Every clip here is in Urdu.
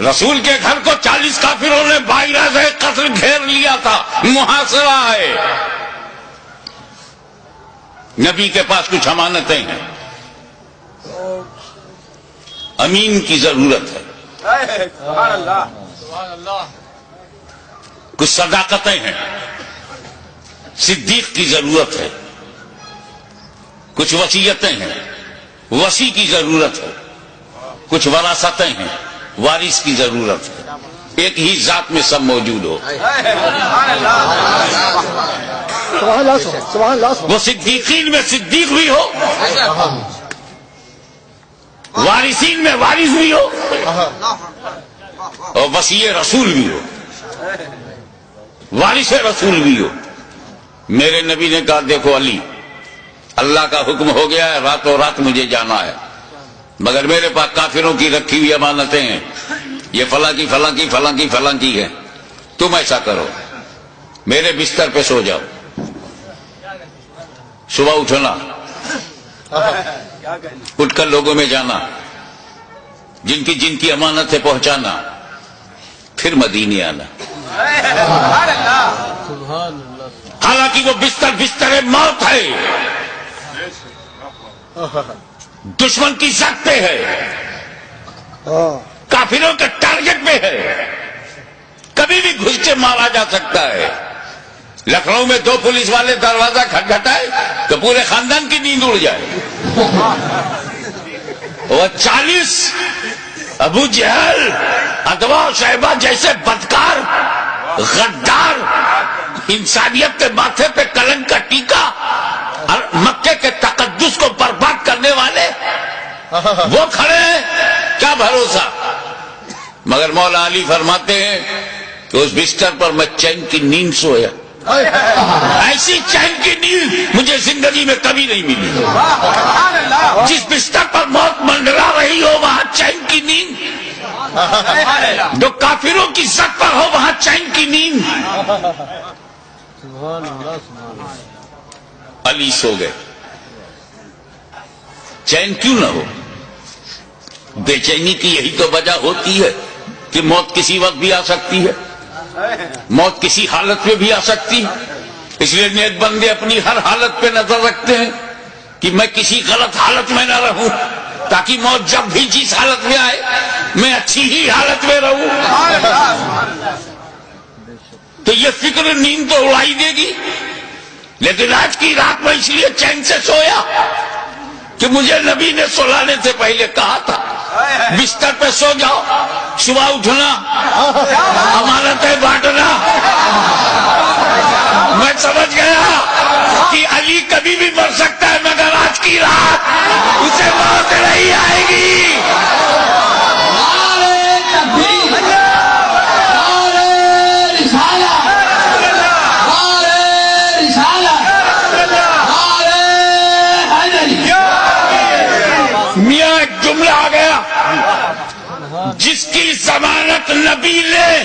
رسول کے گھر کو 40 کافروں نے باعث قتل گھیر لیا تھا، محاصرہ ہے۔ نبی کے پاس کچھ امانتیں ہیں، امین کی ضرورت ہے، سبحان اللہ سبحان اللہ، کچھ صداقتیں ہیں، صدیق کی ضرورت ہے، کچھ وصیتیں ہیں، وصی کی ضرورت ہے، کچھ وراثتیں ہیں، وارث کی ضرورت ہے۔ ایک ہی ذات میں سب موجود ہو۔ وہ صدیقین میں صدیق بھی ہو، وارثین میں وارث بھی ہو، اور وصی رسول بھی ہو، وارث رسول بھی ہو۔ میرے نبی نے کہا دیکھو علی، اللہ کا حکم ہو گیا ہے، راتوں رات مجھے جانا ہے، مگر میرے پاس کافروں کی رکھی ہوئی امانتیں ہیں، یہ فلاں کی فلاں کی فلاں کی فلاں کی ہے، تم ایسا کرو، میرے بستر پہ سو جاؤ، صبح اٹھنا، اٹھ کر لوگوں میں جانا، جن کی امانت ہے پہنچانا، پھر مدینے آنا۔ حالانکہ وہ بستر موت ہے، دشمن کی سخت پہ ہے، کافروں کے ٹارگٹ پہ ہے، کبھی بھی گھس کے مارا جا سکتا ہے۔ لکھنؤ میں 2 پولیس والے دروازہ کھٹکھٹائے تو پورے خاندان کی نیند اڑ جائے۔ وہ 40 ابو جہل، ادوا شیبہ جیسے بدکار، غدار، انسانیت کے ماتھے پہ کلنک کا ٹیکا اور مکے کے تقدس کو برباد کرنے والے وہ کھڑے ہیں، کیا بھروسہ۔ مگر مولا علی فرماتے ہیں کہ اس بستر پر میں چین کی نیند سویا، ایسی چین کی نیند مجھے زندگی میں کبھی نہیں ملی۔ جس بستر پر موت منڈرا رہی ہو وہاں چین کی نیند، جو کافروں کی سخت پر ہو وہاں چین کی نیند۔ علی سو گئے، چین کیوں نہ ہو؟ بے چینی کی یہی تو وجہ ہوتی ہے کہ موت کسی وقت بھی آ سکتی ہے، موت کسی حالت میں بھی آ سکتی ہے۔ اس لیے نیک بندے اپنی ہر حالت پہ نظر رکھتے ہیں کہ میں کسی غلط حالت میں نہ رہوں، تاکہ موت جب بھی جس حالت میں آئے میں اچھی ہی حالت میں رہوں۔ تو یہ فکر نیند تو اڑائی دے گی، لیکن آج کی رات میں اس لیے چین سے سویا کہ مجھے نبی نے سلانے سے پہلے کہا تھا بستر پہ سو جاؤ، صبح اٹھنا، امانتیں بانٹنا۔ میں سمجھ گیا کہ علی کبھی بھی مر سکتا ہے، مگر آج کی رات اسے موت نہیں آئے گی۔ میاں ایک جملہ آ گیا، جس کی ضمانت نبی لے،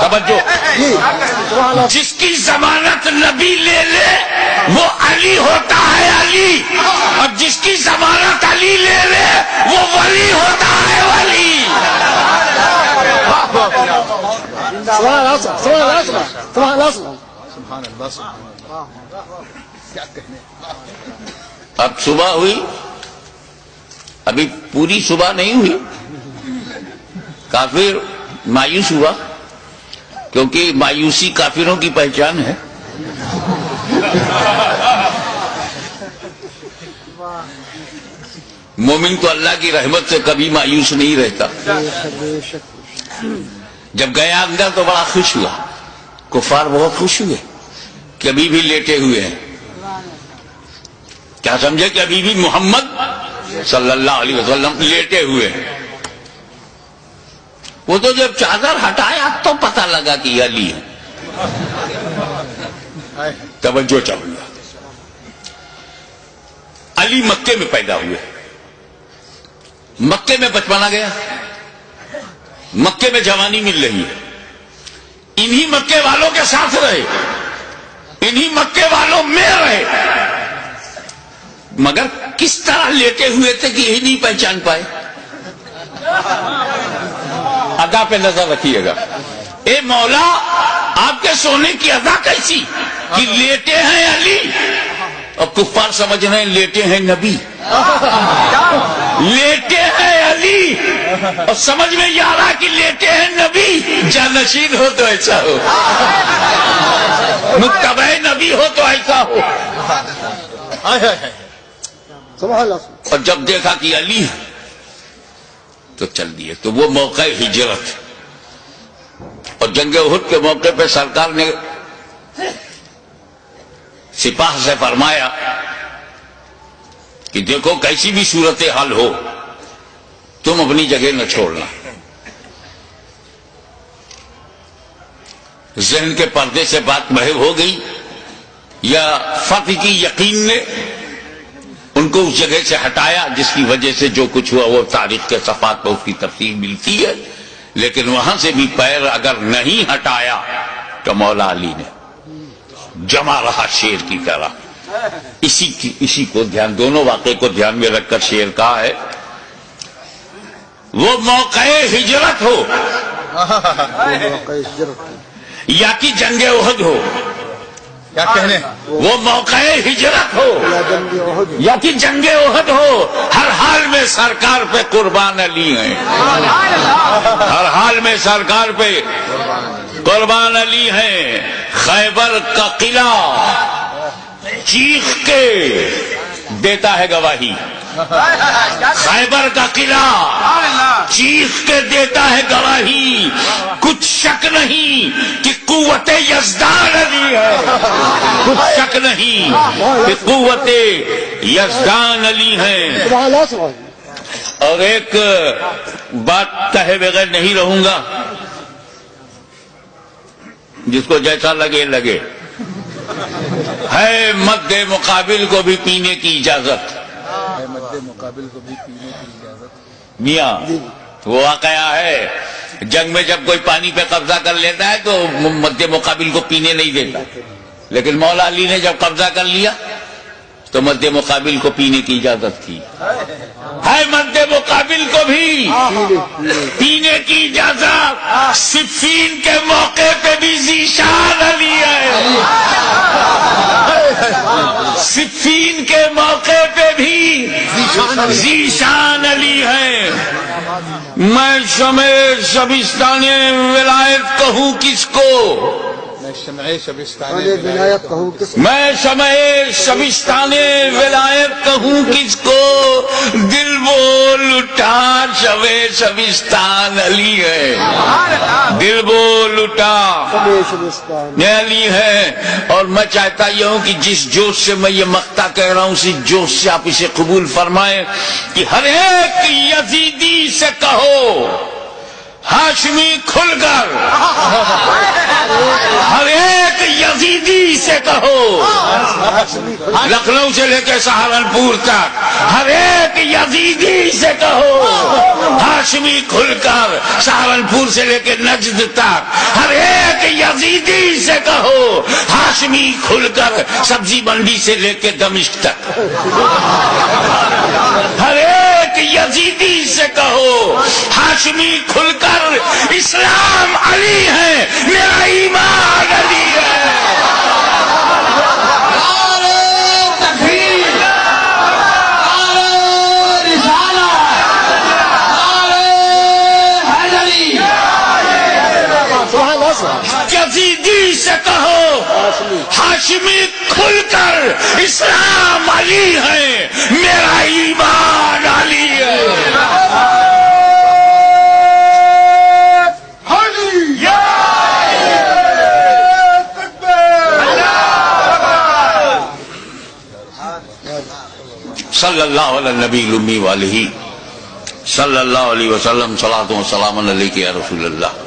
توجہ، جس کی ضمانت نبی لے وہ علی ہوتا ہے علی، اور جس کی ضمانت علی لے وہ ولی ہوتا ہے ولی۔ اب صبح ہوئی، ابھی پوری صبح نہیں ہوئی، کافر مایوس ہوا، کیونکہ مایوسی کافروں کی پہچان ہے۔ مومن تو اللہ کی رحمت سے کبھی مایوس نہیں رہتا۔ جب گیا اندر تو بڑا خوش ہوا، کفار بہت خوش ہوئے کہ ابھی بھی لیٹے ہوئے ہیں، کیا سمجھے کہ ابھی بھی محمد صلی اللہ علیہ وسلم لیٹے ہوئے ہیں۔ وہ تو جب چادر ہٹایا تو پتہ لگا کہ یہ علی ہے۔ توجہ چاہیے، علی مکے میں پیدا ہوئے، مکے میں بچپنا گیا، مکے میں جوانی مل رہی ہے، انہی مکے والوں کے ساتھ رہے، انہی مکے والوں میں رہے، مگر کس طرح لیٹے ہوئے تھے کہ یہی نہیں پہچان پائے۔ ادا پہ نظر رکھیے گا. اے مولا آپ کے سونے کی ادا کیسی کہ لیٹے ہیں علی اور کفار سمجھ رہے ہیں لیٹے ہیں نبی. لیٹے ہیں علی اور سمجھ میں یہ آ رہا کہ لیٹے ہیں نبی. جانشین ہو تو ایسا ہو, متبع نبی ہو تو ایسا ہو. اور جب دیکھا کہ علی ہے تو چل دیے. تو وہ موقع ہجرت اور جنگ احد کے موقع پہ سرکار نے سپاہ سے فرمایا کہ دیکھو کیسی بھی صورتحال ہو تم اپنی جگہ نہ چھوڑنا. ذہن کے پردے سے بات محو ہو گئی یا فتح کی یقین نے ان کو اس جگہ سے ہٹایا جس کی وجہ سے جو کچھ ہوا وہ تاریخ کے صفحات پر اس کی تفصیل ملتی ہے. لیکن وہاں سے بھی پیر اگر نہیں ہٹایا تو مولا علی نے جمع رہا شیر کی طرح. اسی کو دھیان, دونوں واقعے کو دھیان میں رکھ کر شیر کہا ہے. وہ موقع ہجرت ہو یا کہ جنگ احد ہو, کیا کہنے, وہ موقع ہجرت ہو یا کہ جنگ احد ہو, ہر حال میں سرکار پہ قربان علی ہیں. ہر حال میں سرکار پہ قربان علی ہیں. خیبر کا قلعہ چیخ کے دیتا ہے گواہی. خیبر کا قلعہ چیخ کے دیتا ہے گواہی. کچھ شک نہیں کہ قوت یزدان علی ہے. کچھ شک نہیں کہ قوت یزدان علی ہے. اور ایک بات کہے بغیر نہیں رہوں گا, جس کو جیسا لگے لگے. ہے مد مقابل کو بھی پینے کی اجازت. میاں وہ واقعہ ہے, جنگ میں جب کوئی پانی پہ قبضہ کر لیتا ہے تو مد مقابل کو پینے نہیں دیتا. لیکن مولا علی نے جب قبضہ کر لیا تو مد مقابل کو پینے کی اجازت تھی. ہے مد مقابل کو بھی پینے کی اجازت. صفین کے موقع پہ بھی ذیشان علی ہے. صفین کے موقع پہ بھی ذیشان علی ہے. میں شمع شبستان ولایت کہوں کس کو, میں شمع شبستان ولایت کہوں کس کو, دل بول اٹھا شمع شبستان علی ہے. دل بول اٹھا علی ہے. اور میں چاہتا یہ ہوں کہ جس جوش سے میں یہ مقطع کہہ رہا ہوں اسی جوش سے آپ اسے قبول فرمائیں کہ ہر ایک یزیدی سے کہو ہاشمی کھل کر. ہر ایک یزیدی سے کہو, لکھنؤ سے لے کے سہارنپور تک ہر ایک یزیدی سے کہو ہاشمی کھل کر. سہارنپور سے لے کے نجد تک ہر ایک یزیدی سے کہو ہاشمی کھل کر. سبزی منڈی سے لے کے دمشق تک ہر ایک یزیدی سے کہو ہاشمی کھل کر. اسلام علی ہے, میرا ایمان علی ہے. یزیدی سے کہو ہاشمی کھل کر. اسلام علی ہے, میرا ایمان علی ہے. صلی اللہ علیہ نبی الامی والہ صلی اللہ علیہ وسلم. صلاۃ و سلام علیک یا رسول اللہ.